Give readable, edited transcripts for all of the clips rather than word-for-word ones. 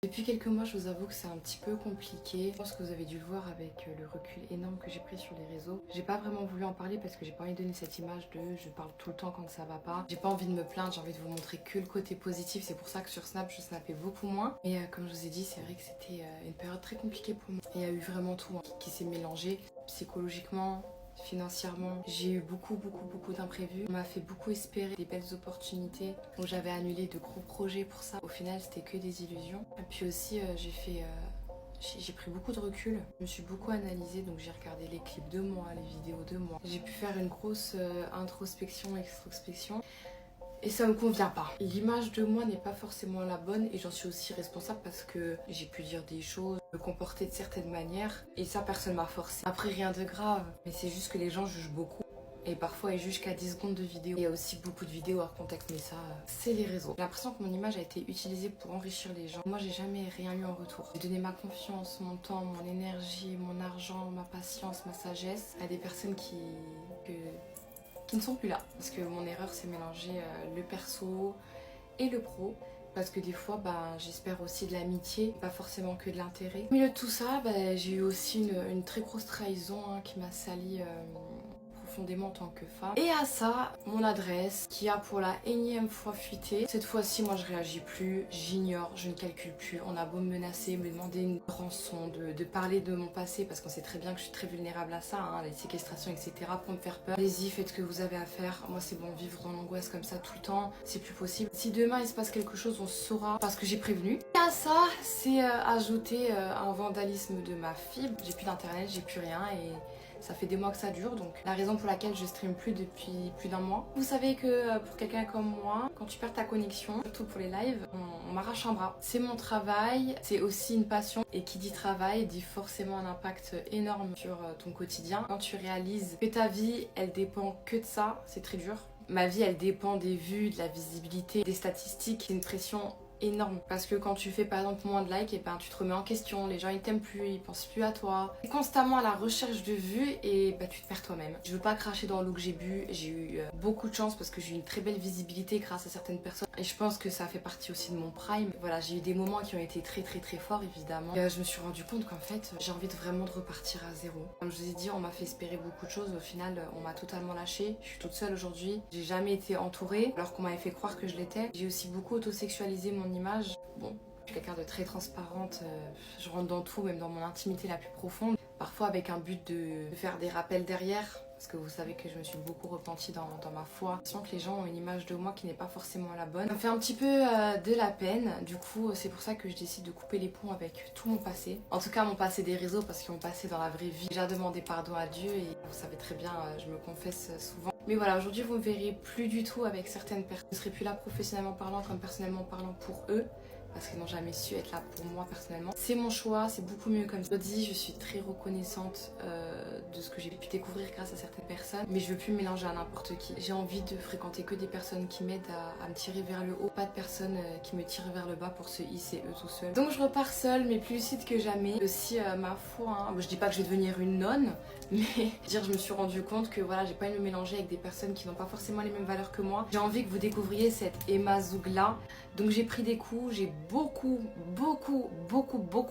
Depuis quelques mois, je vous avoue que c'est un petit peu compliqué. Je pense que vous avez dû le voir avec le recul énorme que j'ai pris sur les réseaux. J'ai pas vraiment voulu en parler parce que j'ai pas envie de donner cette image de je parle tout le temps quand ça va pas. J'ai pas envie de me plaindre, j'ai envie de vous montrer que le côté positif. C'est pour ça que sur Snap, je snappais beaucoup moins. Et comme je vous ai dit, c'est vrai que c'était une période très compliquée pour moi. Il y a eu vraiment tout qui s'est mélangé psychologiquement. Financièrement, j'ai eu beaucoup d'imprévus. On m'a fait beaucoup espérer des belles opportunités. Donc j'avais annulé de gros projets pour ça. Au final, c'était que des illusions. Et puis aussi, j'ai pris beaucoup de recul. Je me suis beaucoup analysée, donc j'ai regardé les clips de moi, les vidéos de moi. J'ai pu faire une grosse introspection, extrospection. Et ça me convient pas. L'image de moi n'est pas forcément la bonne et j'en suis aussi responsable parce que j'ai pu dire des choses, me comporter de certaines manières et ça personne m'a forcé. Après rien de grave, mais c'est juste que les gens jugent beaucoup. Et parfois ils jugent qu'à 10 secondes de vidéo. Il y a aussi beaucoup de vidéos hors contexte, mais ça, c'est les réseaux. J'ai l'impression que mon image a été utilisée pour enrichir les gens. Moi j'ai jamais rien eu en retour. J'ai donné ma confiance, mon temps, mon énergie, mon argent, ma patience, ma sagesse à des personnes qui ne sont plus là. Parce que mon erreur, c'est mélanger le perso et le pro. Parce que des fois, j'espère aussi de l'amitié, pas forcément que de l'intérêt. Au milieu de tout ça, j'ai eu aussi une très grosse trahison qui m'a sali profondément en tant que femme. Et à ça, mon adresse qui a pour la énième fois fuité. Cette fois-ci, moi je réagis plus, j'ignore, je ne calcule plus. On a beau me menacer, me demander une rançon, de parler de mon passé parce qu'on sait très bien que je suis très vulnérable à ça, les séquestrations, etc. pour me faire peur. Allez-y, faites ce que vous avez à faire. Moi c'est bon, vivre dans l'angoisse comme ça tout le temps, c'est plus possible. Si demain il se passe quelque chose, on saura parce que j'ai prévenu. Et à ça, c'est ajouter un vandalisme de ma fibre. J'ai plus d'internet, j'ai plus rien et ça fait des mois que ça dure, donc la raison pour laquelle je stream plus depuis plus d'un mois. Vous savez que pour quelqu'un comme moi, quand tu perds ta connexion, surtout pour les lives, on m'arrache un bras. C'est mon travail, c'est aussi une passion, et qui dit travail dit forcément un impact énorme sur ton quotidien. Quand tu réalises que ta vie, elle dépend que de ça, c'est très dur. Ma vie, elle dépend des vues, de la visibilité, des statistiques, c'est une pression énorme parce que quand tu fais par exemple moins de likes, et tu te remets en question, les gens ils t'aiment plus, ils pensent plus à toi, t'es constamment à la recherche de vues et tu te perds toi-même. Je veux pas cracher dans l'eau que j'ai bu, j'ai eu beaucoup de chance parce que j'ai eu une très belle visibilité grâce à certaines personnes et je pense que ça fait partie aussi de mon prime. Voilà, j'ai eu des moments qui ont été très forts évidemment et je me suis rendu compte qu'en fait j'ai envie de vraiment de repartir à zéro. Comme je vous ai dit, on m'a fait espérer beaucoup de choses, au final on m'a totalement lâchée. Je suis toute seule aujourd'hui, j'ai jamais été entourée alors qu'on m'avait fait croire que je l'étais. J'ai aussi beaucoup autosexualisé mon image. Bon, je suis quelqu'un de très transparente, je rentre dans tout, même dans mon intimité la plus profonde. Parfois avec un but de faire des rappels derrière, parce que vous savez que je me suis beaucoup repentie dans ma foi. Je sens que les gens ont une image de moi qui n'est pas forcément la bonne. Ça me fait un petit peu de la peine, du coup c'est pour ça que je décide de couper les ponts avec tout mon passé. En tout cas mon passé des réseaux, parce que mon passé dans la vraie vie, j'ai déjà demandé pardon à Dieu et vous savez très bien, je me confesse souvent. Mais voilà, aujourd'hui vous me verrez plus du tout avec certaines personnes. Je ne serai plus là professionnellement parlant comme personnellement parlant pour eux. Parce qu'ils n'ont jamais su être là pour moi personnellement. C'est mon choix, c'est beaucoup mieux comme ça. Je suis très reconnaissante de ce que j'ai pu découvrir grâce à certaines personnes, mais je veux plus me mélanger à n'importe qui. J'ai envie de fréquenter que des personnes qui m'aident à me tirer vers le haut, pas de personnes qui me tirent vers le bas pour se hisser eux tout seuls. Donc je repars seule, mais plus lucide que jamais. Aussi ma foi, je dis pas que je vais devenir une nonne, mais je me suis rendu compte que voilà, j'ai pas envie de me mélanger avec des personnes qui n'ont pas forcément les mêmes valeurs que moi. J'ai envie que vous découvriez cette Emma Zougla. Donc j'ai pris des coups, j'ai beaucoup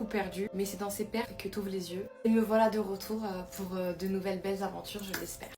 perdu. Mais c'est dans ces pertes que t'ouvres les yeux. Et me voilà de retour pour de nouvelles belles aventures, je l'espère.